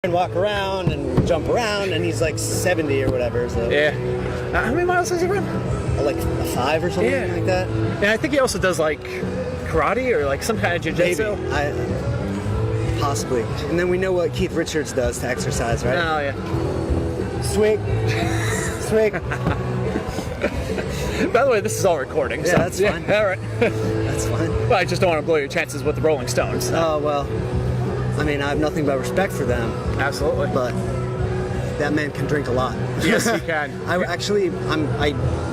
and walk around and jump around, and he's like 70 or whatever. So Yeah. How many miles does he run? like 5 or something like that. And I think he also does like karate or like some kind of jiu-jitsu. Maybe. Possibly. And then we know what Keith Richards does to exercise, right? Oh, yeah. Swig. Swig. By the way, this is all recording. Yeah, so, that's fine. All right. That's fine. Well, I just don't want to blow your chances with the Rolling Stones. So. Oh, well. I mean, I have nothing but respect for them. Absolutely. But that man can drink a lot. Yes, he can. I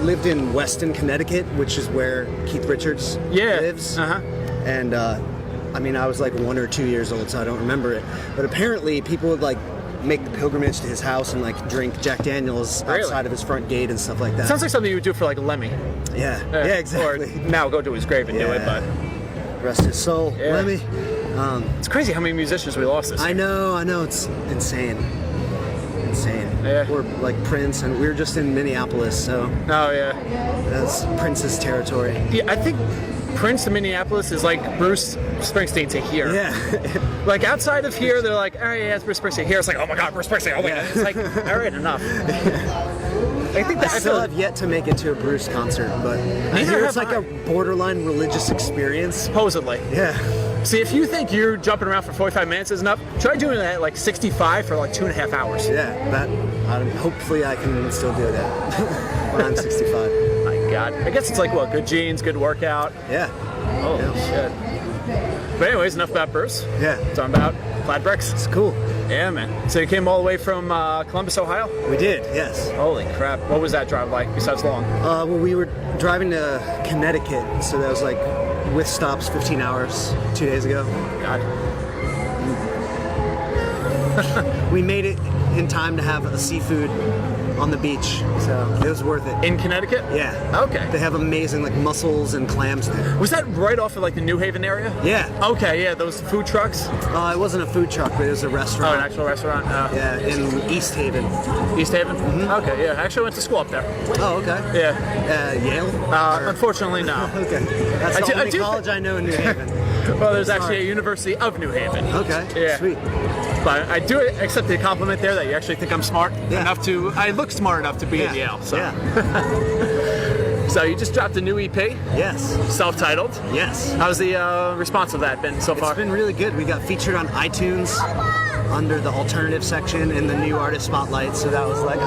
lived in Weston, Connecticut, which is where Keith Richards lives. Uh-huh. And, I mean, I was like 1 or 2 years old, so I don't remember it. But apparently, people would like make the pilgrimage to his house and like drink Jack Daniels outside of his front gate and stuff like that. Sounds like something you would do for like Lemmy. Yeah, exactly. Or now go to his grave and do it, but rest his soul, Lemmy. It's crazy how many musicians we lost this year. I know, it's insane. Yeah. Or like Prince, and we were just in Minneapolis, so Oh, yeah. that's Prince's territory. Yeah, I think Prince to Minneapolis is like Bruce Springsteen to here. Yeah. Like outside of here, they're like, all right, yeah, it's Bruce Springsteen. Here, it's like, oh my God, Bruce Springsteen. Oh my God. It's like, all right, enough. I think that I still have yet to make it to a Bruce concert, but I hear it's like a borderline religious experience. Supposedly. Yeah. See, if you think you're jumping around for 45 minutes is enough, try doing that at like 65 for like 2.5 hours. Yeah, hopefully I can still do that when I'm 65. My God. I guess it's like, what, good genes, good workout. Yeah. Holy shit. But anyways, enough about Bruce. Yeah. Talking about Plaid Brixx. It's cool. Yeah, man. So you came all the way from Columbus, Ohio? We did, yes. Holy crap. What was that drive like, besides long? Well, we were driving to Connecticut, so that was like, with stops, 15 hours 2 days ago. God. We made it in time to have a seafood on the beach, so it was worth it. In Connecticut? Yeah. Okay. They have amazing like mussels and clams there. Was that right off of like the New Haven area? Yeah. Okay, yeah, those food trucks? It wasn't a food truck, but it was a restaurant. Oh, an actual restaurant? Yeah, in East Haven. East Haven? Mm-hmm. Okay, yeah. I actually went to school up there. Oh, okay. Yeah. Yale? Unfortunately, no. Okay. That's the only college I know in New Haven. Well, there's actually a University of New Haven. Okay. Yeah. Sweet. But I do accept the compliment there that you actually think I'm smart enough to. I look smart enough to be at Yale. So. Yeah. So you just dropped a new EP? Yes. Self-titled? Yes. How's the response of that been so far? It's been really good. We got featured on iTunes under the alternative section in the new artist spotlight. So that was like,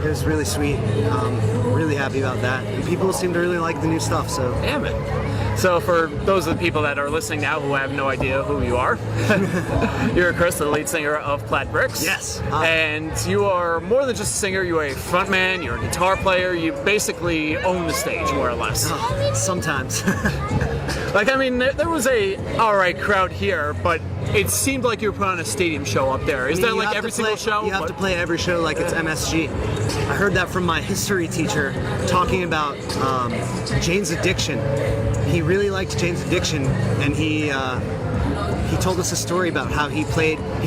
It was really sweet. Really happy about that. And people seem to really like the new stuff. So. Damn it. So for those of the people that are listening now who have no idea who you are, you're Chris, the lead singer of Plaid Brixx. Yes. And you are more than just a singer, you are a frontman, you're a guitar player, you basically own the stage, more or less. Sometimes. Like, I mean, there was a alright crowd here, but it seemed like you were putting on a stadium show up there. Is that like every single show? You have to play every show like it's MSG. I heard that from my history teacher talking about Jane's Addiction. He really liked Jane's Addiction, and he told us a story about how he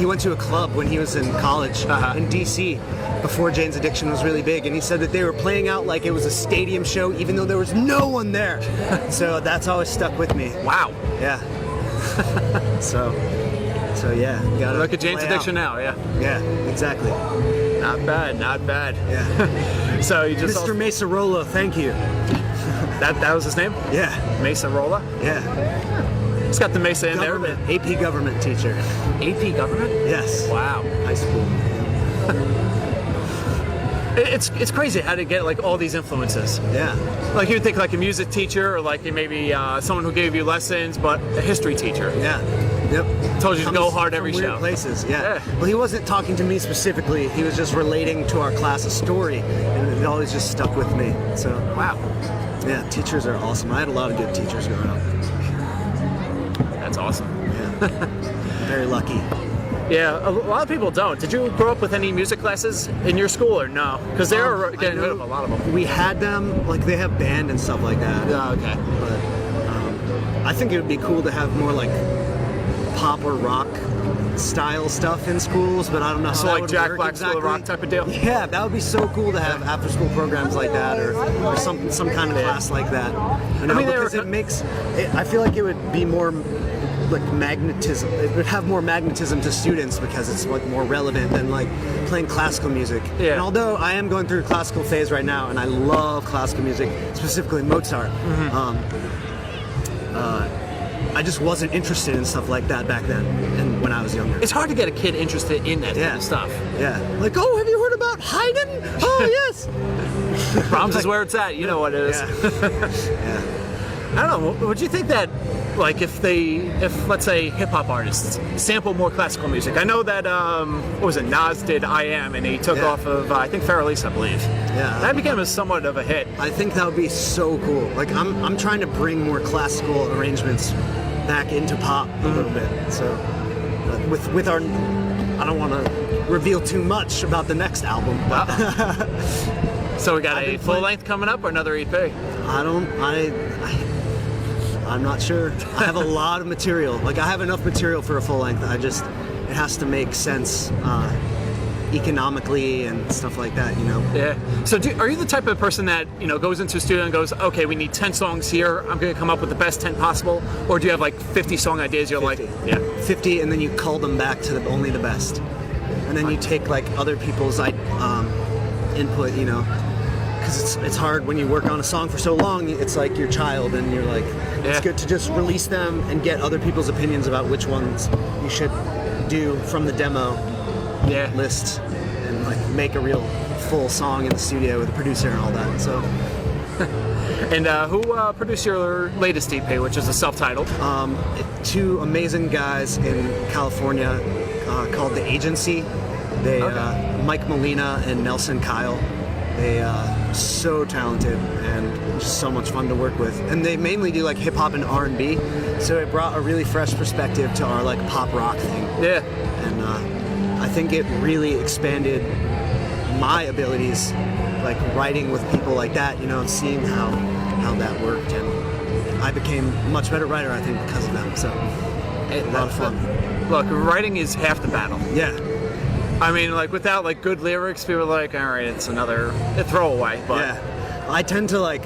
went to a club when he was in college in DC before Jane's Addiction was really big, and he said that they were playing out like it was a stadium show even though there was no one there. So that's always stuck with me. Wow. Yeah. So yeah, gotta look at Jane's Addiction now, yeah. Yeah, exactly. Not bad, not bad. Yeah. So you just Mr. Mesarolo, thank you. That was his name? Yeah. Mesa Rolla? Yeah. It's got the Mesa in there. AP government teacher. AP government? Yes. Wow. High school. It's crazy how to get like all these influences. Yeah. Like you'd think like a music teacher or like maybe someone who gave you lessons, but a history teacher. Yeah. Yep. Told you to go hard every weird show. Places. Yeah. Well, he wasn't talking to me specifically. He was just relating to our class's story, and it always just stuck with me. So. Wow. Yeah. Teachers are awesome. I had a lot of good teachers growing up. That's awesome. Yeah. Very lucky. Yeah, a lot of people don't. Did you grow up with any music classes in your school or no? Because they're getting rid of a lot of them. We had them, like they have band and stuff like that. Oh, okay. But I think it would be cool to have more like pop or rock style stuff in schools, but I don't know how so that like would Jack work Black exactly. School of Rock type of deal? Yeah, that would be so cool to have after school programs like that or some kind of class like that. You know, because it makes I feel like it would be more like magnetism. It would have more magnetism to students because it's like more relevant than like playing classical music. Yeah. And although I am going through a classical phase right now, and I love classical music, specifically Mozart. I just wasn't interested in stuff like that back then, and when I was younger. It's hard to get a kid interested in that kind of stuff. Yeah. Like, oh, have you heard about Haydn? Oh, yes. Brahms is where it's at. You know what it is. Yeah. I don't know. Would you think that, like, if let's say hip hop artists sample more classical music? I know that what was it? Nas did "I Am" and he took off of I think Pharrell East, I believe. Yeah. That became somewhat of a hit. I think that would be so cool. Like, I'm trying to bring more classical arrangements back into pop a little bit. So with our, I don't want to reveal too much about the next album. But So we got a full length coming up or another EP? I'm not sure. I have a lot of material. Like, I have enough material for a full length. It has to make sense economically and stuff like that, you know? Yeah. So are you the type of person that, you know, goes into a studio and goes, okay, we need 10 songs here. I'm going to come up with the best 10 possible? Or do you have like 50 song ideas? You're 50. like, yeah. 50, and then you cull them back to only the best. And then you take like other people's input, you know? Because it's hard when you work on a song for so long. It's like your child, and you're like, it's good to just release them and get other people's opinions about which ones you should do from the demo list, and like make a real full song in the studio with a producer and all that. So, and who produced your latest EP, which is a self-titled? Two amazing guys in California called The Agency. They Mike Molina and Nelson Kyle. They so talented and just so much fun to work with. And they mainly do like hip hop and R&B, so it brought a really fresh perspective to our like pop rock thing. Yeah. And I think it really expanded my abilities, like writing with people like that, you know, and seeing how that worked. And I became a much better writer, I think, because of them. So a lot of fun. Look, writing is half the battle. Yeah. I mean, like, without, like, good lyrics, people are like, all right, it's another throwaway. But yeah. I tend to, like,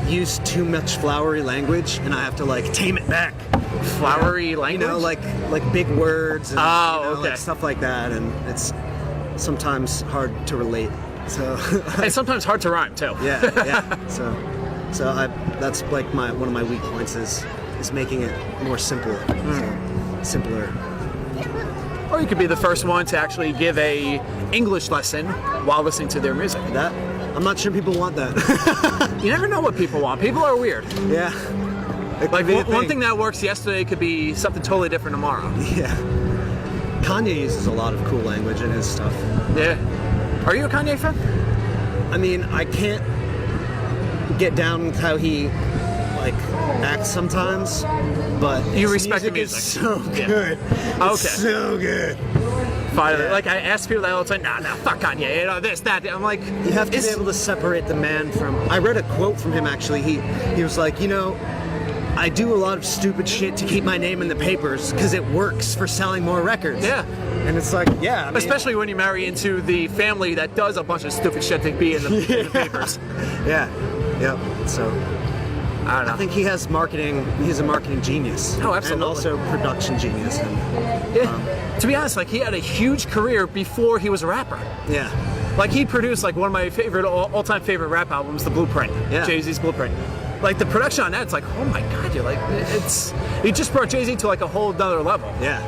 use too much flowery language, and I have to, like, tame it back. Flowery language? You know, like big words and like stuff like that, and it's sometimes hard to relate. So and sometimes hard to rhyme, too. Yeah. So that's, like, one of my weak points is making it more simple. So, simpler. Or you could be the first one to actually give a English lesson while listening to their music. I'm not sure people want that. You never know what people want. People are weird. Yeah. Like one thing that works yesterday could be something totally different tomorrow. Yeah. Kanye uses a lot of cool language in his stuff. Yeah. Are you a Kanye fan? I mean, I can't get down with how he like acts sometimes, but you respect the music. Is so good. Okay. It's so good. Finally, like I ask people that all the time. Nah, fuck Kanye. You know this, that. I'm like, you have to be able to separate the man from. I read a quote from him actually. He was like, you know, I do a lot of stupid shit to keep my name in the papers because it works for selling more records. Yeah. And it's like, yeah. I mean, especially when you marry into the family that does a bunch of stupid shit to be in the papers. Yeah. Yep. So. I don't know. I think he has marketing. He's a marketing genius. Oh, absolutely. And also production genius. And, to be honest, like he had a huge career before he was a rapper. Yeah. Like he produced like one of my favorite all-time favorite rap albums, The Blueprint. Yeah. Jay-Z's Blueprint. Like the production on that, it's like, oh my god, you're like, he just brought Jay-Z to like a whole other level. Yeah.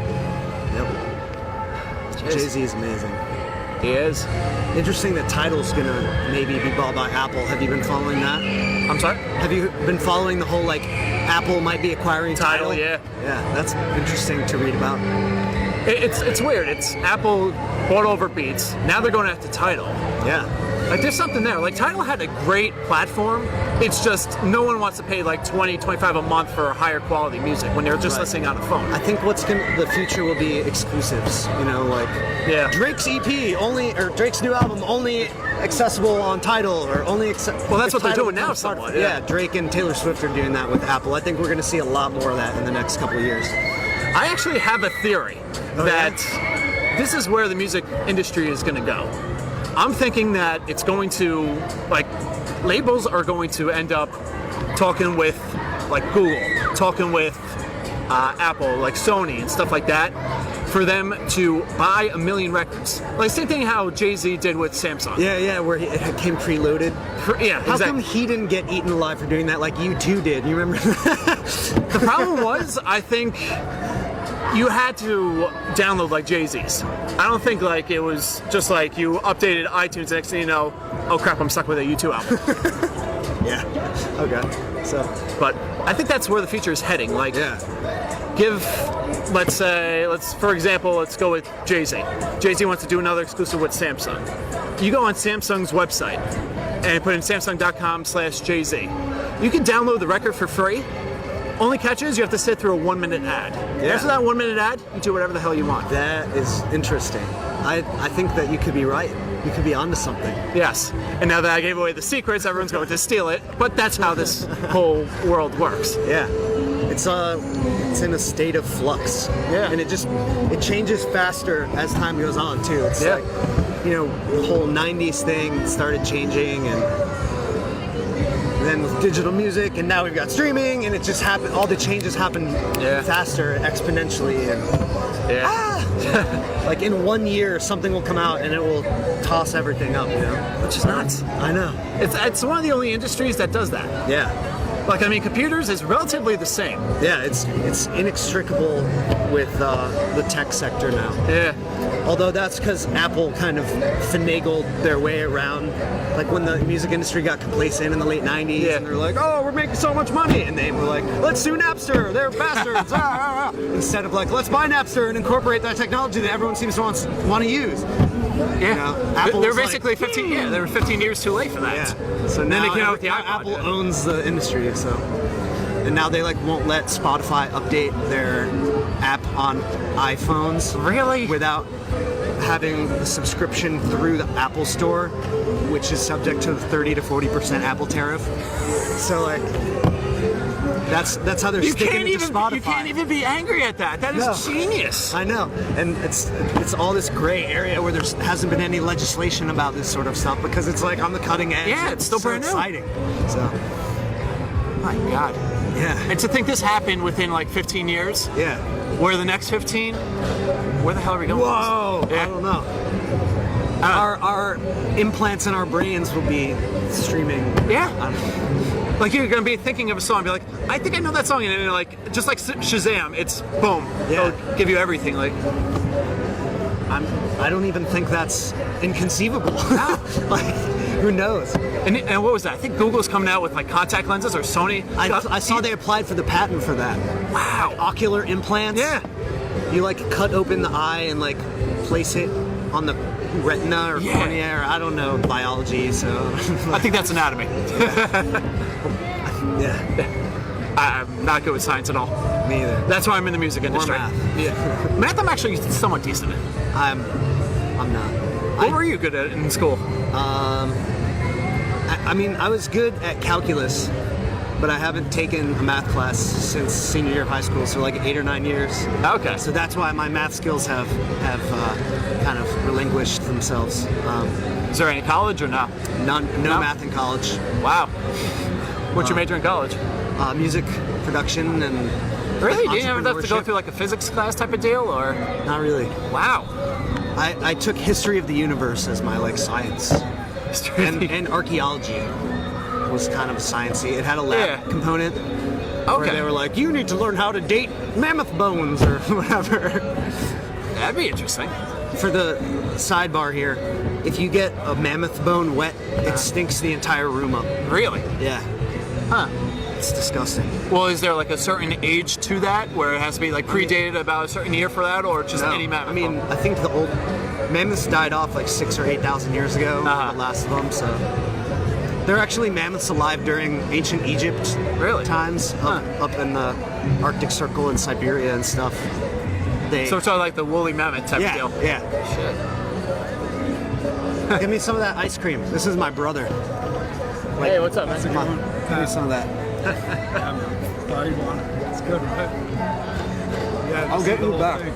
Yep. Jay-Z is amazing. He is. Interesting that Tidal's gonna maybe be bought by Apple. Have you been following that? I'm sorry? Have you been following the whole like Apple might be acquiring Tidal? Yeah. Yeah, that's interesting to read about. It's weird. It's Apple bought over Beats. Now they're going after Tidal. Yeah. Like there's something there. Like Tidal had a great platform. It's just no one wants to pay like $20, $25 a month for higher quality music when they're just listening on a phone. I think the future will be exclusives. You know, like Drake's EP only, or Drake's new album only accessible on Tidal, or only well, that's what they're doing now. Somewhat. Yeah, Drake and Taylor Swift are doing that with Apple. I think we're going to see a lot more of that in the next couple of years. I actually have a theory that this is where the music industry is going to go. I'm thinking that it's going to, like, labels are going to end up talking with, like, Google, talking with Apple, like Sony and stuff like that, for them to buy 1 million records. Like same thing how Jay-Z did with Samsung. Yeah, where it came preloaded. Yeah, How exactly. come he didn't get eaten alive for doing that like U2 did? You remember? The problem was, I think you had to download like Jay-Z's. I don't think like it was just like you updated iTunes, next thing you know, oh crap, I'm stuck with a U2 album. Yeah. Okay. So. But I think that's where the future is heading. Like, Yeah. give, for example, let's go with Jay-Z. Jay-Z wants to do another exclusive with Samsung. You go on Samsung's website and put in samsung.com/Jay-Z. You can download the record for free. Only catch is you have to sit through a 1-minute ad. Yeah. After that 1-minute ad, you do whatever the hell you want. That is interesting. I think that you could be right. You could be onto something. Yes. And now that I gave away the secrets, everyone's going to steal it. But that's how this whole world works. Yeah. It's in a state of flux. Yeah. And it changes faster as time goes on too. It's Yeah. like, the whole 90s thing started changing, and then with digital music, and now we've got streaming, and it just happened. All the changes happen faster, exponentially, and like in 1 year, something will come out and it will toss everything up. Which is nuts. I know. It's one of the only industries that does that. Yeah. Like, I mean, computers is relatively the same. Yeah, it's inextricable with the tech sector now. Yeah. Although that's because Apple kind of finagled their way around, like when the music industry got complacent in the late 90s, and they're like, oh, we're making so much money, and they were like, let's sue Napster, they're bastards, instead of like, let's buy Napster and incorporate that technology that everyone seems to want to use. Yeah, Apple they're was basically like, 15. Yeah, they were 15 years too late for that. Yeah. So and then now they came out with the iPod. Apple owns the industry, so. And now they like won't let Spotify update their app on iPhones. Really? Without having the subscription through the Apple Store, which is subject to the 30 to 40% Apple tariff. So like, that's how they're sticking it to Spotify. You can't even be angry at that. That is genius. I know, and it's all this gray area where there hasn't been any legislation about this sort of stuff because it's like on the cutting edge. Yeah, it's still so brand new. exciting. So, my God. Yeah. And to think this happened within like 15 years. Yeah. Where the next 15? Where the hell are we going? Whoa! Yeah. I don't know. Our implants in our brains will be streaming. Yeah. Like you're gonna be thinking of a song, be like, I think I know that song, and then like just like Shazam, it's boom. Yeah. It'll give you everything. Like, I don't even think that's inconceivable. Like, who knows? and what was that? I think Google's coming out with like contact lenses, or Sony. I saw they applied for the patent for that. Wow. Like ocular implants. Yeah. You like cut open the eye and like place it on the retina or cornea, or I don't know biology, so. I think that's anatomy. Yeah. I'm not good with science at all. Me either. That's why I'm in the music industry. math. Yeah. Math I'm actually somewhat decent at. I'm not. What were you good at in school? I mean, I was good at calculus, but I haven't taken a math class since senior year of high school, so like 8 or 9 years. Okay. So that's why my math skills have kind of relinquished themselves. Is there any college or no? No No? math in college. Wow. What's your major in college? Music production and Really? You didn't have to go entrepreneurship. through like a physics class type of deal, or? Not really. Wow. I took history of the universe as my like science, and archaeology was kind of sciencey. It had a lab component. Where Okay. they were like, you need to learn how to date mammoth bones or whatever. That'd be interesting. For the sidebar here, if you get a mammoth bone wet, it stinks the entire room up. Really? Yeah. Huh. It's disgusting. Well, is there like a certain age to that where it has to be like predated about a certain year for that, or just No. any mammoth? I mean, I think the old mammoths died off like 6,000 or 8,000 years ago, Uh-huh. the last of them, so. There are actually mammoths alive during ancient Egypt Really? times, up in the Arctic Circle in Siberia and stuff. So it's sort of like the woolly mammoth type of deal. Yeah. Shit. Give me some of that ice cream. This is my brother. Hey, what's up, man? Come on, give me some of that. It's good, right? Yeah, I'll get the you whole back. thing.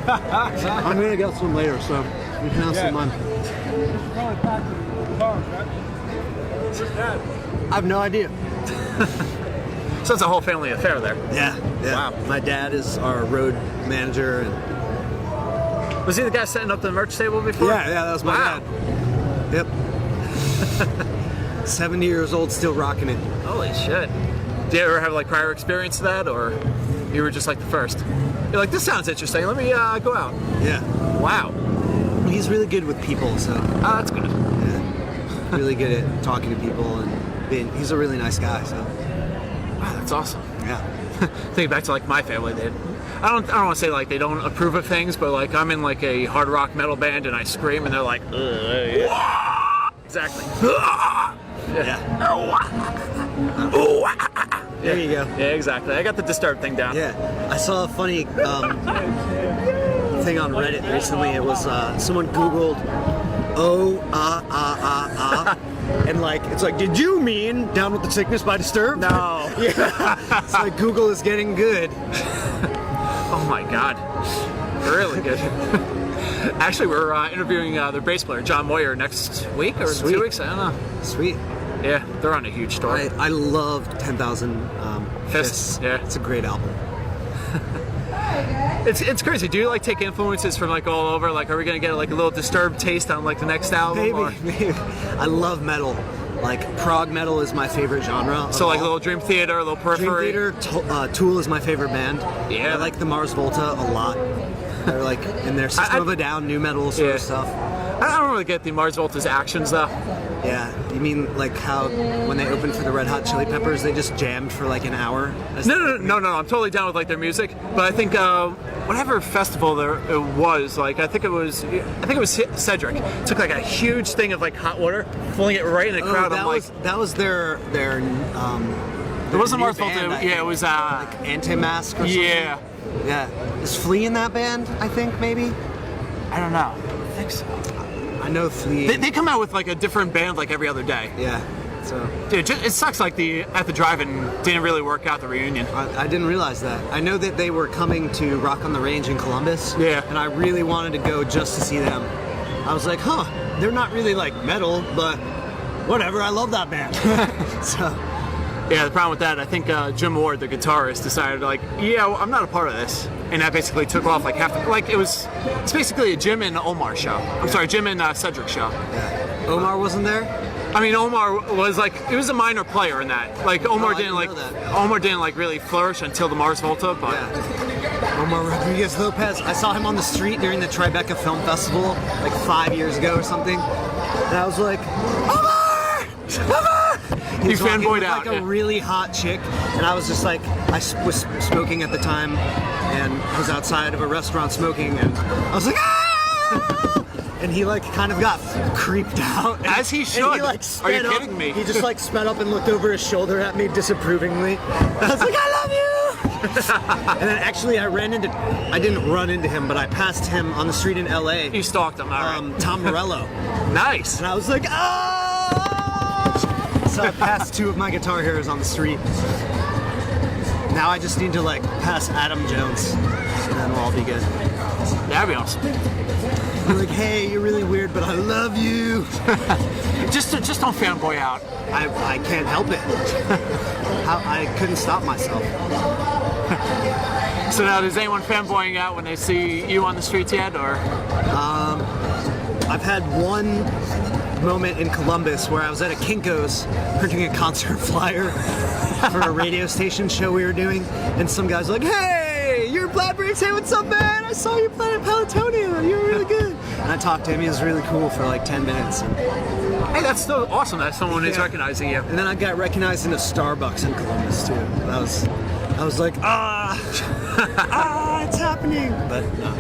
I'm gonna get some later, so you can have some mine. Probably back to the car, right? Where's Dad? I have no idea. So it's a whole family affair there. Yeah. Wow. My dad is our road manager. And Was he the guy setting up the merch table before? yeah, that was my Wow. dad. Yep. 70 years old, still rocking it. Holy shit. Did you ever have like prior experience to that, or you were just like the first? You're like, this sounds interesting. Let me go out. Yeah. Wow. He's really good with people, so Oh, that's good. yeah. Really good at talking to people and he's a really nice guy, so Wow, that's awesome. yeah. Think back to like my family. I don't want to say like they don't approve of things, but like I'm in like a hard rock metal band and I scream and they're like, yeah. Exactly. Yeah. There you go. Yeah, exactly. I got the Disturbed thing down. Yeah. I saw a funny thing on Reddit recently. It was someone Googled and like it's like, did you mean Down with the Sickness by Disturbed? No. Yeah. It's like Google is getting good. Oh my god. Really good. Actually, we're interviewing their bass player, John Moyer, next week or Sweet. 2 weeks. I don't know. Sweet. Yeah, they're on a huge tour. I love 10,000 Fists. Yeah. It's a great album. It's crazy. Do you like take influences from like all over? Like, are we gonna get like a little Disturbed taste on like the next album? Maybe. I love metal. Like prog metal is my favorite genre. So like a little Dream Theater, a little Periphery. Dream Theater, Tool is my favorite band. Yeah. I like the Mars Volta a lot. They're like in their System of a Down, new metal sort of stuff. I don't really get the Mars Volta's actions though. Yeah, you mean like how when they opened for the Red Hot Chili Peppers, they just jammed for like an hour? No. I'm totally down with like their music, but I think whatever festival there it was, like I think it was Cedric took like a huge thing of like hot water, filling it right in the crowd. That was their it wasn't Mars Volta. Yeah, it was like Anti-Mask or something. Yeah. Is Flea in that band? I think maybe. I don't know. I think so. I know Flea. They come out with like a different band like every other day. Yeah. So. Dude, it sucks like at the drive-in didn't really work out the reunion. I didn't realize that. I know that they were coming to Rock on the Range in Columbus. Yeah. And I really wanted to go just to see them. I was like, they're not really like metal, but whatever. I love that band. So. Yeah, the problem with that, I think Jim Ward, the guitarist, decided like, I'm not a part of this, and that basically took off like half. It's basically a Jim and Omar show. I'm sorry, Jim and Cedric show. Yeah. Omar wasn't there. I mean, Omar was like, he was a minor player in that. Like Omar didn't like really flourish until the Mars Volta, but. Yeah. Omar Rodriguez Lopez. I saw him on the street during the Tribeca Film Festival like 5 years ago or something, and I was like, Omar! He was fanboyed out. Like a really hot chick, and I was just like, I was smoking at the time, and I was outside of a restaurant smoking, and I was like, ah! And he like kind of got creeped out. As he should. And he like sped Are you up. kidding me? He just like sped up and looked over his shoulder at me disapprovingly. I was like, I love you! And then actually I didn't run into him, but I passed him on the street in LA. You stalked him, all right. Tom Morello. Nice. And I was like, ah! So I passed two of my guitar heroes on the street. Now I just need to like pass Adam Jones, and then we'll all be good. That'd be awesome. I'm like, hey, you're really weird, but I love you. just don't fanboy out. I can't help it. I couldn't stop myself. So now, is anyone fanboying out when they see you on the streets yet, or? I've had one moment in Columbus where I was at a Kinko's printing a concert flyer for a radio station show we were doing, and some guy's like, hey, you're Plaid Brixx, hey, what's up, man? I saw you playing at Pelotonia, you were really good. And I talked to him, he was really cool for like 10 minutes. Hey, that's so awesome that someone is recognizing you. And then I got recognized in a Starbucks in Columbus too. I was like, it's happening. But no.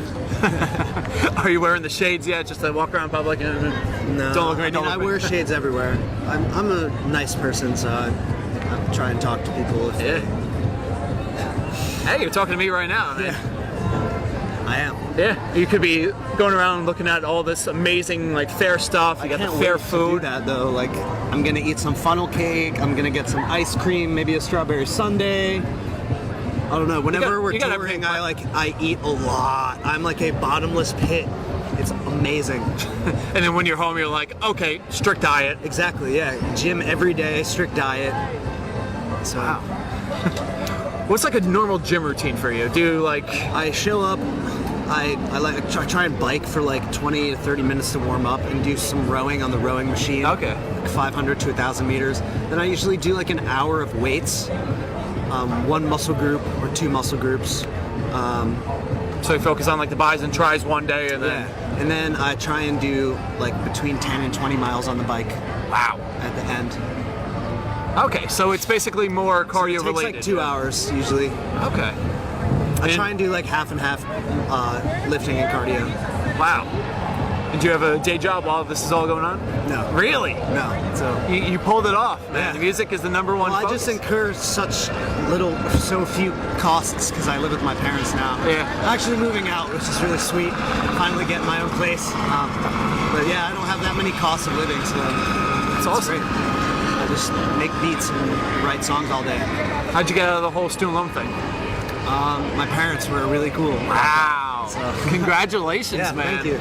Are you wearing the shades yet, just to walk around public and No, don't look right? I wear shades everywhere. I'm a nice person, so I try and talk to people. Hey, you're talking to me right now, man. Yeah. I am. Yeah, you could be going around looking at all this amazing like fair stuff. You got the fair food. To do that though, like I'm gonna eat some funnel cake. I'm gonna get some ice cream, maybe a strawberry sundae. I don't know. Whenever we're touring, I eat a lot. I'm like a bottomless pit. It's amazing. And then when you're home, you're like, okay, strict diet. Exactly. Yeah. Gym every day, strict diet. So. Wow. What's like a normal gym routine for you? Do you like... I show up, I try and bike for like 20 to 30 minutes to warm up and do some rowing on the rowing machine. Okay. Like 500 to 1,000 meters. Then I usually do like an hour of weights, one muscle group or 2 muscle groups. So you focus on like the bis and tries one day and then... Yeah. And then I try and do like between 10 and 20 miles on the bike. Wow. At the end. Okay, so it's basically more cardio related. It takes like 2 hours usually. Okay. I try and do like half and half lifting and cardio. Wow. And do you have a day job while this is all going on? No. Really? No. So you pulled it off, man. Yeah. The music is the number one Well, I focus. just incur so few costs because I live with my parents now. Yeah. I'm actually moving out, which is really sweet. Finally getting my own place. But yeah, I don't have that many costs of living, so It's awesome. great. I just make beats and write songs all day. How'd you get out of the whole student loan thing? My parents were really cool. Wow. So. Congratulations, Yeah, man. thank you.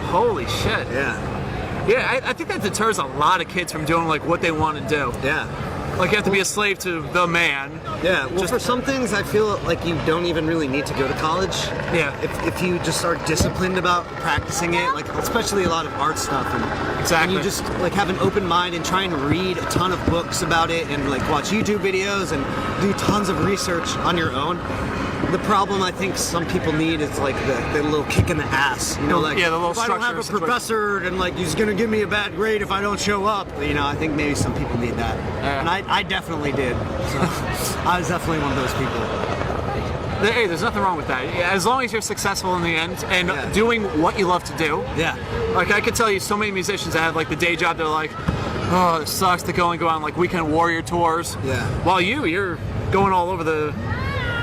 Holy shit. Yeah. Yeah, I think that deters a lot of kids from doing like what they want to do. Yeah. Like you have to be a slave to the man. Yeah, well, for some things, I feel like you don't even really need to go to college. Yeah. If you just are disciplined about practicing it, like especially a lot of art stuff, and Exactly. you just like have an open mind and try and read a ton of books about it, and like watch YouTube videos and do tons of research on your own. The problem I think some people need is like the little kick in the ass. You know, like Yeah, the little if I don't have a structure. professor and like he's gonna give me a bad grade if I don't show up. You know, I think maybe some people need that, Yeah. and I definitely did. So I was definitely one of those people. Hey, there's nothing wrong with that. As long as you're successful in the end and Yeah. doing what you love to do. Yeah. Like I could tell you so many musicians that have like the day job, they're like, oh, this sucks to go on like weekend warrior tours. Yeah. While you're going all over the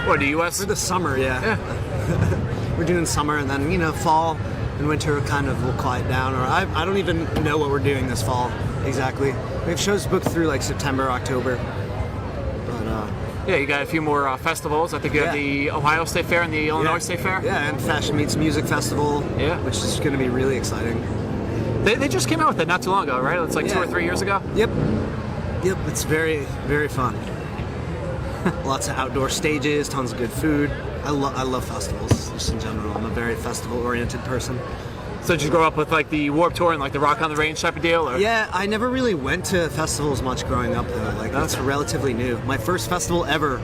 US? For the summer, yeah. Yeah. We're doing summer, and then, you know, fall and winter kind of will quiet down. Or I don't even know what we're doing this fall exactly. We have shows booked through like September, October. But Yeah, you got a few more festivals. I think you have Yeah. the Ohio State Fair and the Illinois State Fair. Yeah, and Fashion Meets Music Festival. Yeah. Which is going to be really exciting. They just came out with it not too long ago, right? It's like 2 Yeah. or 3 years ago. Yep. It's very, very fun. Lots of outdoor stages, tons of good food. I love festivals, just in general. I'm a very festival-oriented person. So did you grow up with like the Warped Tour and like the Rock on the Range type of deal? Or? Yeah, I never really went to festivals much growing up, though. Like, that's relatively new. My first festival ever,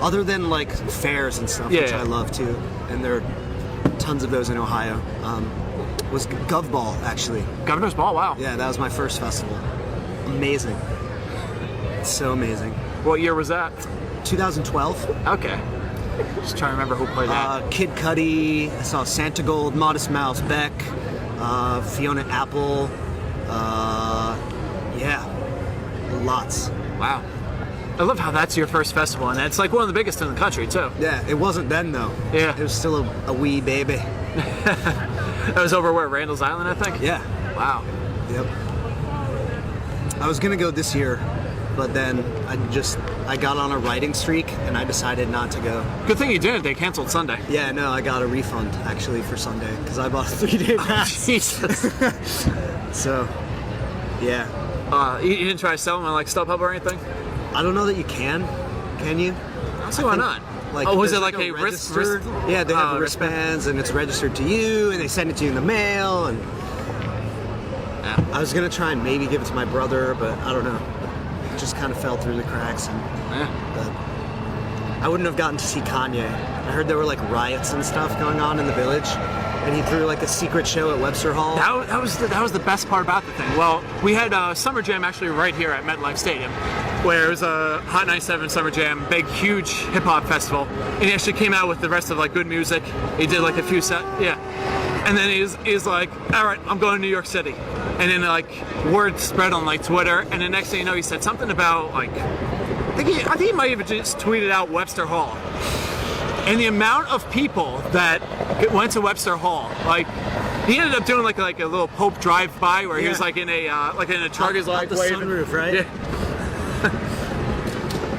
other than like fairs and stuff, which Yeah. I love too, and there are tons of those in Ohio, was Gov Ball, actually. Governor's Ball, wow. Yeah, that was my first festival. Amazing. It's so amazing. What year was that? 2012. Okay. Just trying to remember who played that. Kid Cudi, I saw Santa Gold, Modest Mouse, Beck, Fiona Apple, yeah, lots. Wow. I love how that's your first festival, and it's like one of the biggest in the country, too. Yeah, it wasn't then though. Yeah. It was still a wee baby. That was over where? Randall's Island, I think? Yeah. Wow. Yep. I was gonna go this year, but then I got on a writing streak and I decided not to go. Good thing you didn't. They canceled Sunday. Yeah, no, I got a refund actually for Sunday because I bought a 3-day pass. Jesus. So, yeah. You didn't try to sell them on like StubHub or anything? I don't know that you can you? I'll see why not. Like, Oh, was there's it like a wrist? registered- Yeah, they have Oh, wristbands and it's registered to you and they send it to you in the mail and Yeah. I was gonna try and maybe give it to my brother, but I don't know. It just kind of fell through the cracks and Yeah. I wouldn't have gotten to see Kanye. I heard there were like riots and stuff going on in the Village and he threw like a secret show at Webster Hall. That was the best part about the thing. Well, we had Summer Jam actually right here at MetLife Stadium, where it was a Hot 97 Summer Jam, big, huge hip hop festival, and he actually came out with the rest of like good music. He did like a few and then he's like, all right, I'm going to New York City, and then like word spread on like Twitter, and the next thing you know, he said something about like, I think he might have just tweeted out Webster Hall. And the amount of people that went to Webster Hall, like he ended up doing like a little Pope drive-by where he was like in a trucker's out the sunroof, right? Yeah.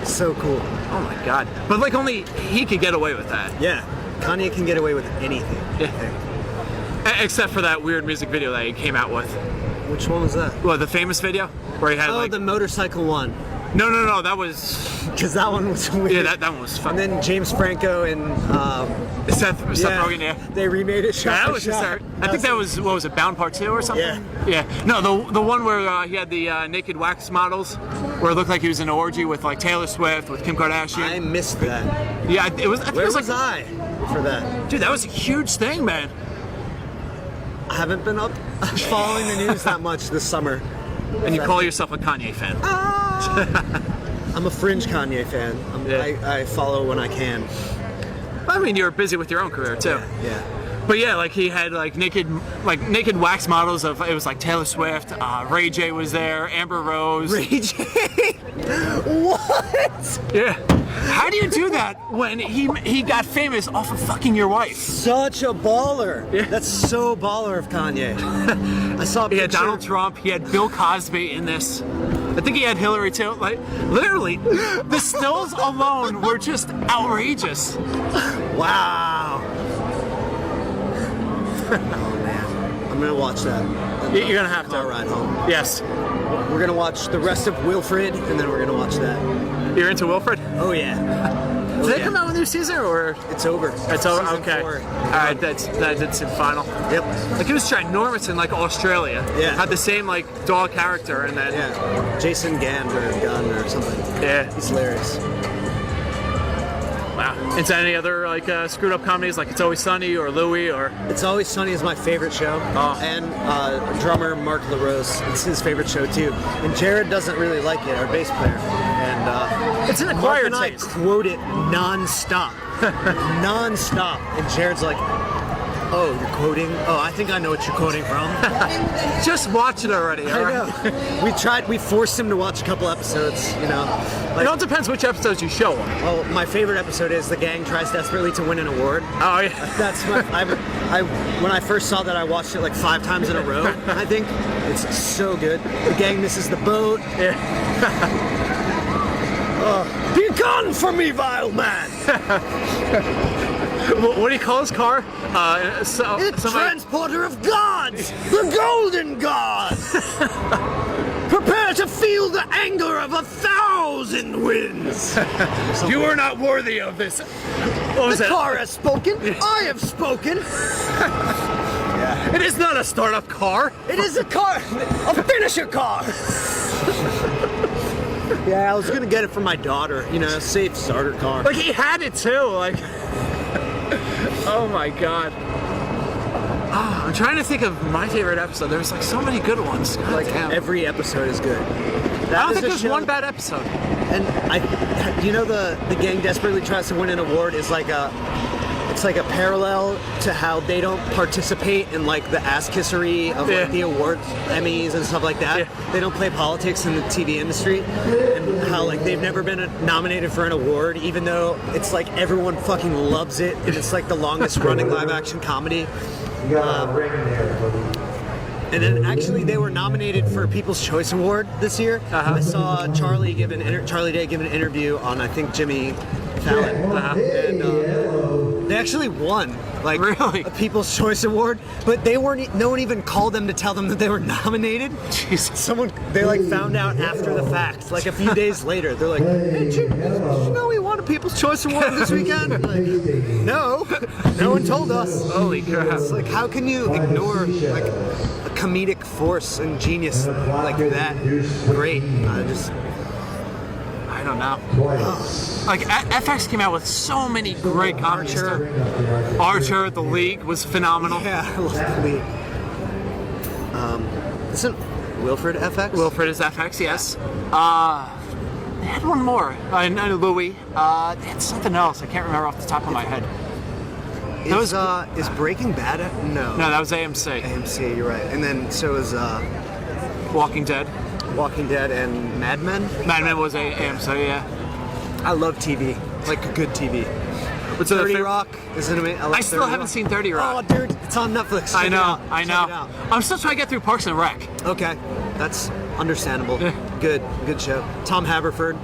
So cool. Oh my God! But like only he could get away with that. Yeah, Kanye can get away with anything. I Yeah. think. Except for that weird music video that he came out with. Which one was that? Well, the famous video where he had Oh, like the motorcycle one. No. That was Because that one was weird. yeah. That one was fun. And then James Franco and Seth Rogen. Yeah. they remade it shot That for was shot. hysterical. I think that was, what was it, Bound Part 2 or something? Yeah. No, the one where he had the naked wax models, where it looked like he was in an orgy with like Taylor Swift, with Kim Kardashian. I missed that. Yeah, it was. I think Where it was was like, I for that? dude, that was a huge thing, man. I haven't been up following the news that much this summer. And you call yourself a Kanye fan. I'm a fringe Kanye fan. I follow when I can. I mean, you're busy with your own career too. Yeah. But yeah, like he had like naked wax models of, it was like Taylor Swift, Ray J was there, Amber Rose. Ray J? What? Yeah. How do you do that when he got famous off of fucking your wife? Such a baller. Yeah. That's so baller of Kanye. I saw a He picture. had Donald Trump, he had Bill Cosby in this. I think he had Hillary too. Like, literally, the stills alone were just outrageous. Wow. Oh man. I'm gonna watch that. You're gonna have to. Car ride home. Yes. We're gonna watch the rest of Wilfred, and then we're gonna watch that. You're into Wilfred? Oh yeah. Did they come out with a new season or? It's over. It's over. Season Okay. 4. All right. That did seem final. Yep. Like he was ginormous in like Australia. Yeah. Had the same like dog character and then. Yeah. Jason Gunn or something. Yeah. He's hilarious. Wow. Into any other like screwed up comedies like It's Always Sunny or Louie or? It's Always Sunny is my favorite show. Oh. And drummer Mark LaRose, it's his favorite show too. And Jared doesn't really like it, our bass player. And It's an Mark acquired and I taste. quote it non-stop. Non-stop. And Jared's like, oh, you're quoting? Oh, I think I know what you're quoting from. Just watch it already. All I right? know. We forced him to watch a couple episodes, you know. It all depends which episodes you show him. Well, my favorite episode is the gang tries desperately to win an award. Oh yeah. That's my. When I first saw that, I watched it like 5 times in a row. I think it's so good. The gang misses the boat. Yeah. Be gone from me, vile man! What do you call his car? It's transporter of gods, the golden god. Prepare to feel the anger of 1,000 winds. You are not worthy of this. What was The that? car has spoken. I have spoken. It is not a startup car. It is a car, a finisher car. Yeah, I was gonna get it for my daughter. You know, a safe starter car. Like he had it too. Like, oh my god. Oh, I'm trying to think of my favorite episode. There's like so many good ones. God Like damn. every episode is good. I don't think there's one bad episode. And you know, the gang desperately tries to win an award is like it's like a parallel to how they don't participate in like the ass kissery of like the awards, Emmys and stuff like that. Yeah. They don't play politics in the TV industry, and how like they've never been nominated for an award, even though it's like everyone fucking loves it, and it's like the longest running live action comedy. And then actually they were nominated for People's Choice Award this year. I saw Charlie Day give an interview on, I think, Jimmy Fallon. And they actually won, like, Really? a People's Choice Award, but no one even called them to tell them that they were nominated. Jesus. They like found out after the fact, like a few days later. They're like, hey, did you know we won a People's Choice Award this weekend? Like, no one told us. Holy crap. It's like, how can you ignore like a comedic force and genius like that great? I don't know. Like FX came out with so many great comedies. Archer, The League was phenomenal. Yeah, I love the League. Isn't Wilfred FX? Wilfred is FX, yes. They had one more. I know Louie. They had something else. I can't remember off the top of my head. Is Breaking Bad? No. No, that was AMC. AMC, you're right. And then so is Walking Dead. Walking Dead and Mad Men. Mad Men was AMC, yeah. I love TV, like good TV. What's 30 Rock is an amazing. I still haven't seen 30 Rock. Oh, dude, it's on Netflix. I Check it know, out. I Check it know. out. I'm still trying to get through Parks and Rec. Okay, that's understandable. Yeah. Good show. Tom Haverford.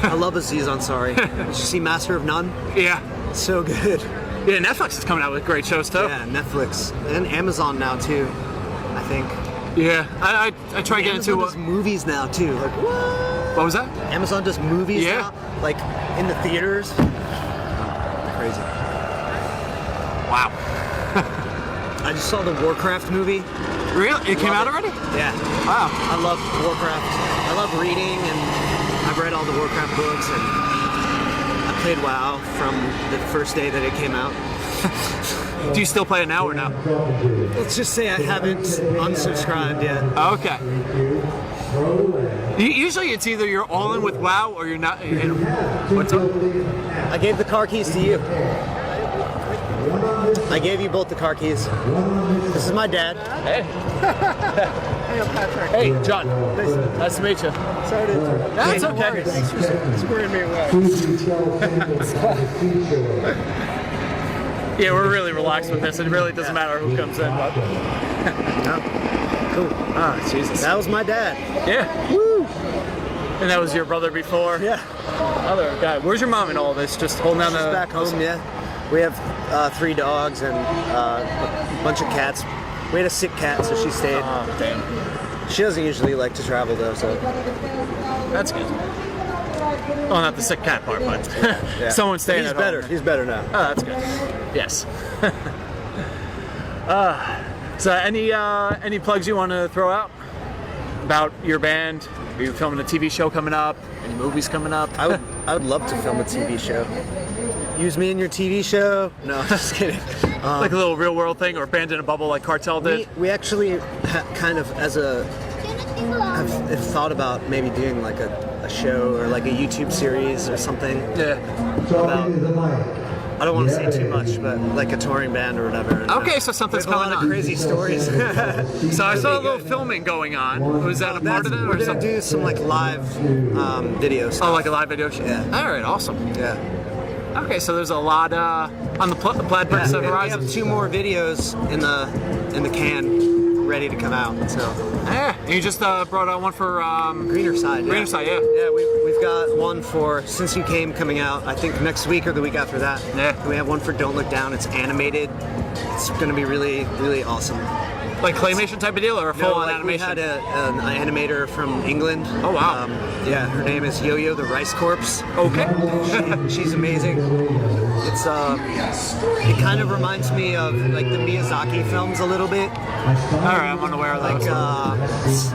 I love Aziz Ansari. Did you see Master of None? Yeah. So good. Yeah, Netflix is coming out with great shows too. Yeah, Netflix and Amazon now too. I think. Yeah, I try to get Amazon into does movies now too. Like what? What was that? Amazon does movies Yeah. now, like in the theaters. Crazy. Wow. I just saw the Warcraft movie. Really? It came out already? Yeah. Wow. I love Warcraft. I love reading, and I've read all the Warcraft books, and I played WoW from the first day that it came out. Do you still play it now or no? Let's just say I haven't unsubscribed yet. Okay. Usually it's either you're all in with WoW or you're not. What's up? I gave the car keys to you. I gave you both the car keys. This is my dad. Hey. Hey, I'm Patrick. Hey, John. Nice to meet you. Sorry to interrupt. That's No okay. worries. Thanks for squaring me away. Yeah, we're really relaxed with this. It really doesn't matter who comes in. But... Cool. Ah, Jesus. That was my dad. Yeah. Woo. And that was your brother before? Yeah. Other guy. Where's your mom in all this? Just holding down She's the... back home, yeah. We have 3 dogs and a bunch of cats. We had a sick cat, so she stayed. Oh, damn. She doesn't usually like to travel, though, so... That's good. Oh, not the sick cat part, but Yeah. someone staying He's at better. home. He's better now. Oh, that's good. Yes. So any plugs you want to throw out about your band? Are you filming a TV show coming up? Any movies coming up? I would love to film a TV show. Use me in your TV show? No, just kidding. Like a little real world thing, or Band in a Bubble like Cartel did? We actually kind of have thought about maybe doing like a show or like a YouTube series or something. Yeah. About, I don't want to say too much, but like a touring band or whatever. And, Okay, so something's we have a coming lot up. of crazy stories. So I saw a little filming going on. Was that a part of it, We're or gonna something? do some like live video stuff. Oh, like a live video show? Yeah. All right, awesome. Yeah. Okay, so there's a lot on the Plaid Brixx We horizon. have 2 more videos in the can, ready to come out. So Yeah, and you just brought out one for Greener Side. Greener Side, yeah. Yeah, we've got one for Since You Came coming out. I think next week or the week after that. Yeah. And we have one for Don't Look Down. It's animated. It's going to be really, really awesome. Like claymation type of deal, or a full on like animation? we had an animator from England. Oh, wow. Yeah, her name is Yo-Yo the Rice Corpse. Okay. She's amazing. It's it kind of reminds me of like the Miyazaki films a little bit. All right, I'm unaware of Like those.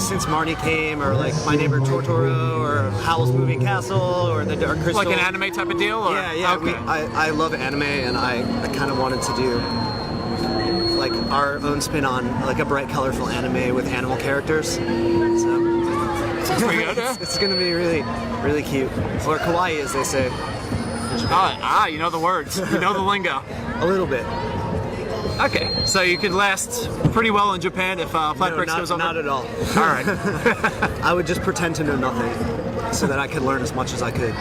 Since Marnie Came, or like My Neighbor Totoro, or Howl's Moving Castle, or The Dark Crystal. Like an anime type of deal? Or? Yeah. Okay. I love anime, and I kind of wanted to do like our own spin on like a bright, colorful anime with animal characters. So Sounds pretty good, yeah. it's gonna be really, really cute, or kawaii as they say. You know the words. You know the lingo. A little bit. Okay, so you could last pretty well in Japan if Plaid Brixx goes over? Not at all. All right. I would just pretend to know nothing, so that I could learn as much as I could.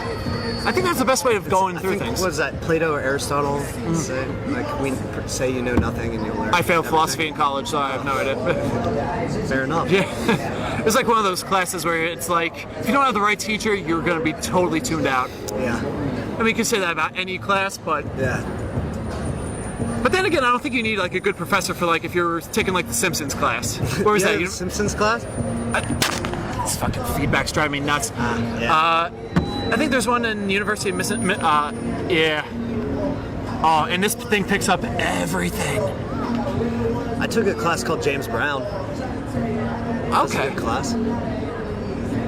I think that's the best way of going I through think, things. what is that, Plato or Aristotle say? Like, we say you know nothing and you'll learn I failed everything. philosophy in college, so I have no idea. Fair enough. Yeah. It's like one of those classes where it's like, if you don't have the right teacher, you're going to be totally tuned out. Yeah. I mean, you can say that about any class, but Yeah. then again, I don't think you need like a good professor for like if you're taking like the Simpsons class. Where was Yeah, that? the Simpsons class? This fucking feedback's driving me nuts. Yeah. I think there's one in the University of yeah. Oh, and this thing picks up everything. I took a class called James Brown. That was a Okay. good class.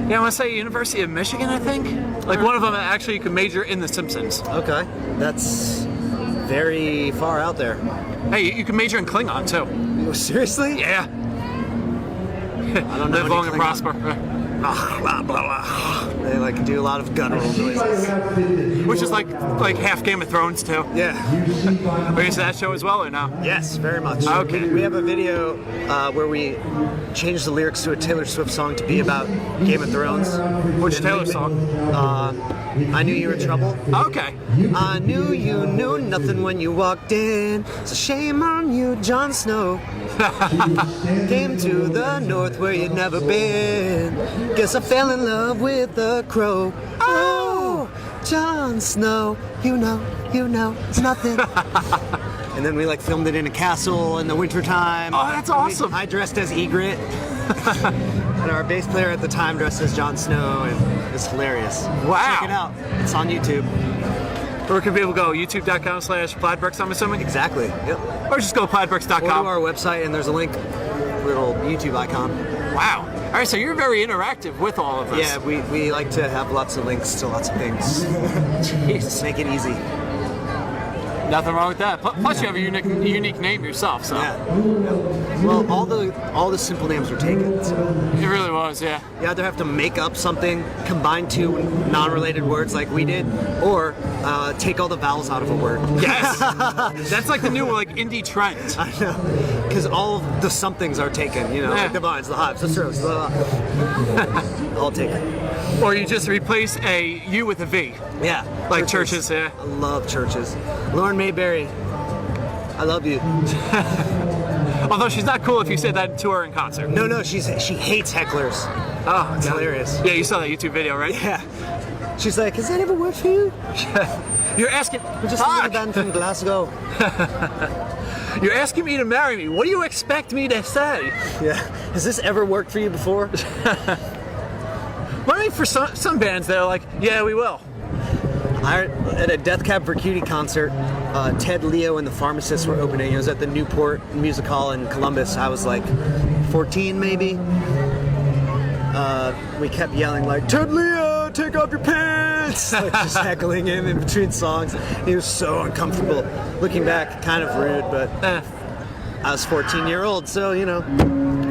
Yeah, I want to say University of Michigan, I think. Like one of them actually you could major in the Simpsons. Okay. That's very far out there. Hey, you can major in Klingon too. Seriously? Yeah. I don't know. Live any long and Klingon. prosper. Blah, blah, blah. They like do a lot of guttural noises. Which is like half Game of Thrones too. Yeah. Are you into that show as well or no? Yes, very much. Okay. We have a video where we changed the lyrics to a Taylor Swift song to be about Game of Thrones. Which Taylor song? I Knew You Were in Trouble. Okay. I knew you knew nothing when you walked in. It's a shame on you, Jon Snow. Came to the north where you'd never been. Guess I fell in love with a crow. Oh, Jon Snow, you know, it's nothing. And then we like filmed it in a castle in the wintertime. Oh, that's awesome. I dressed as Egret. And our bass player at the time dressed as Jon Snow, and it's hilarious. Wow. Check it out. It's on YouTube. Where can people go? YouTube.com/Plaid Brixx, I'm assuming? Exactly. Yep. Or just go Go to plaidbrixx.com. our website, and there's a link, little YouTube icon. Wow. All right, so you're very interactive with all of this. Yeah, we like to have lots of links to lots of things. Just make it easy. Nothing wrong with that. Plus, you have a unique name yourself, so. Yeah. Well, all the simple names were taken. So. It really was, yeah. You either have to make up something, combine two non-related words like we did, or take all the vowels out of a word. Yes. That's like the new indie trend. I know, because all of the somethings are taken. You know, Yeah. like the vines, the hives, the strokes, all taken. Or you just replace a U with a V. Yeah, Like churches, yeah. I love churches. Lauren Mayberry, I love you. Although she's not cool if you say that to her in concert. No, she hates hecklers. Oh, It's hilarious. Yeah, you saw that YouTube video, right? Yeah. She's like, has that ever worked for you? You're asking. We're just a little band from Glasgow. You're asking me to marry me. What do you expect me to say? Yeah. Has this ever worked for you before? Well, I mean, for some bands, they're like, yeah, we will. At a Death Cab for Cutie concert, Ted, Leo, and the Pharmacists were opening. It was at the Newport Music Hall in Columbus. I was like 14 maybe. We kept yelling like, Ted, Leo, take off your pants! Like just heckling him in between songs. He was so uncomfortable. Looking back, kind of rude, but I was 14-year-old, so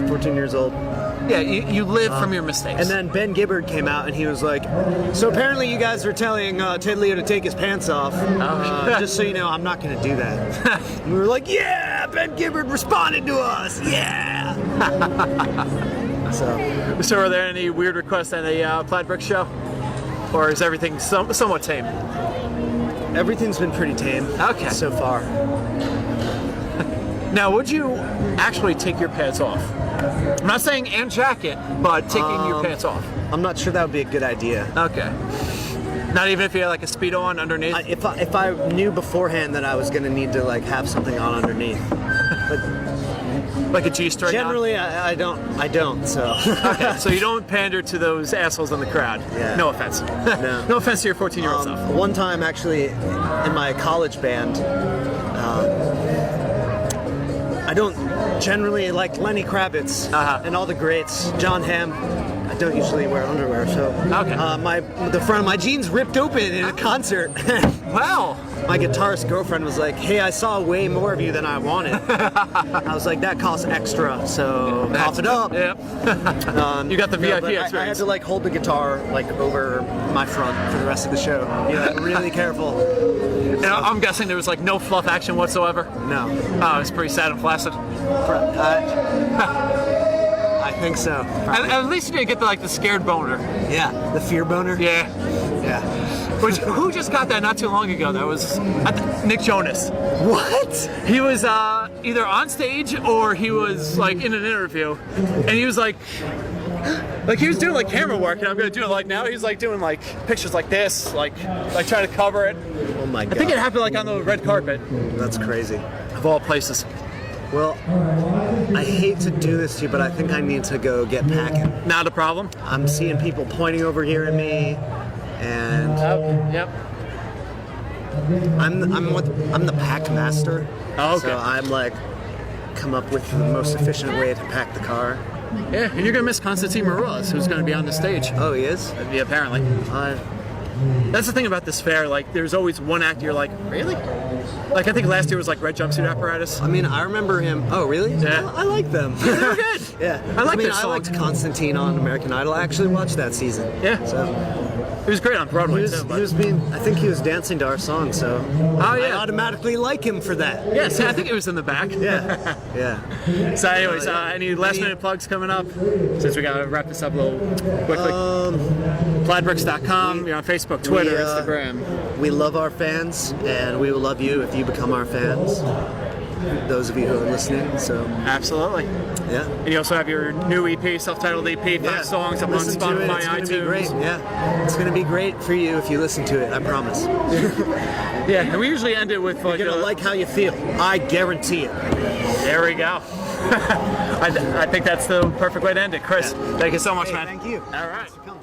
14 years old. Yeah, you live from your mistakes. And then Ben Gibbard came out and he was like, so apparently you guys were telling Ted Leo to take his pants off. Just so you know, I'm not going to do that. And we were like, yeah, Ben Gibbard responded to us. Yeah. So are there any weird requests at a Plaid Brixx show? Or is everything somewhat tame? Everything's been pretty tame so far. Now, would you actually take your pants off? I'm not saying and jacket, but taking your pants off. I'm not sure that would be a good idea. Okay. Not even if you had like a Speedo on underneath? If I knew beforehand that I was going to need to have something on underneath. But like a G-string? Generally, I don't. So. Okay, so you don't pander to those assholes in the crowd. Yeah. No offense. No. No offense to your 14-year-old self. One time, actually, in my college band, I don't generally like Lenny Kravitz and all the greats. John Hamm. I don't usually wear underwear, so the front of my jeans ripped open in a concert. Wow. My guitarist girlfriend was like, hey, I saw way more of you than I wanted. I was like, that costs extra, so cough it up. Yep. You got the VIP experience. I had to hold the guitar over my front for the rest of the show. Really careful. And I'm guessing there was no fluff action whatsoever? No. Oh, it's pretty sad and flaccid. I think so. At least you didn't get the scared boner. Yeah, the fear boner. Yeah. Who just got that not too long ago? That was Nick Jonas. What? He was either on stage or he was in an interview, and he was he was doing camera work, and I'm gonna do it now. He's doing pictures like this, trying to cover it. Oh my god! I think it happened on the red carpet. That's crazy. Of all places. Well, I hate to do this to you, but I think I need to go get packing. Not a problem. I'm seeing people pointing over here at me, and yep. I'm the pack master. Oh, okay. So I'm come up with the most efficient way to pack the car. Yeah, and you're gonna miss Constantine Maroulas, who's gonna be on the stage. Oh, he is? Yeah, apparently. That's the thing about this fair. There's always one act you're really? I think last year was Red Jumpsuit Apparatus. I mean, I remember him. Oh, really? Yeah. I like them. Yeah, they were good. Yeah. I I songs. liked Constantine on American Idol. I actually watched that season. Yeah. So He was great on Broadway, too. I think he was dancing to our song, so I automatically like him for that. Yes, I think it was in the back. Yeah. Yeah. So anyways, any last-minute plugs coming up? Since we got to wrap this up a little quickly. Plaidbrixx.com. You're on Facebook, Twitter, Instagram. We love our fans, and we will love you if you become our fans. those of you who are listening. So Absolutely. yeah. And you also have your new EP, self-titled EP, 5 songs up on Listen to it. Spotify, It's gonna iTunes. be great. Yeah, it's gonna be great for you if you listen to it. I promise. Yeah, and we usually end it with like, You're gonna like how you feel. I guarantee it. there we go. I think that's the perfect way to end it. Chris, thank you so much, Hey, man. thank you. All right. Thanks for coming.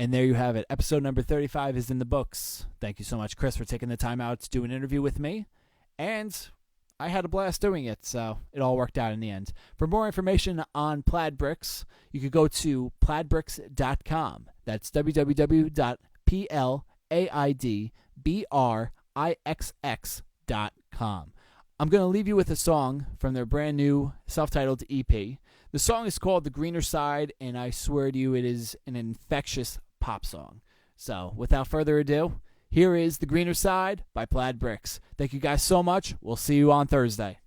And there you have it. Episode number 35 is in the books. Thank you so much, Chris, for taking the time out to do an interview with me. And I had a blast doing it, so it all worked out in the end. For more information on Plaid Brixx, you could go to plaidbrixx.com. That's www.plaidbrixx.com. I'm going to leave you with a song from their brand new self-titled EP. The song is called The Greener Side, and I swear to you it is an infectious pop song. So, without further ado, here is The Greener Side by Plaid Brixx. Thank you guys so much. We'll see you on Thursday.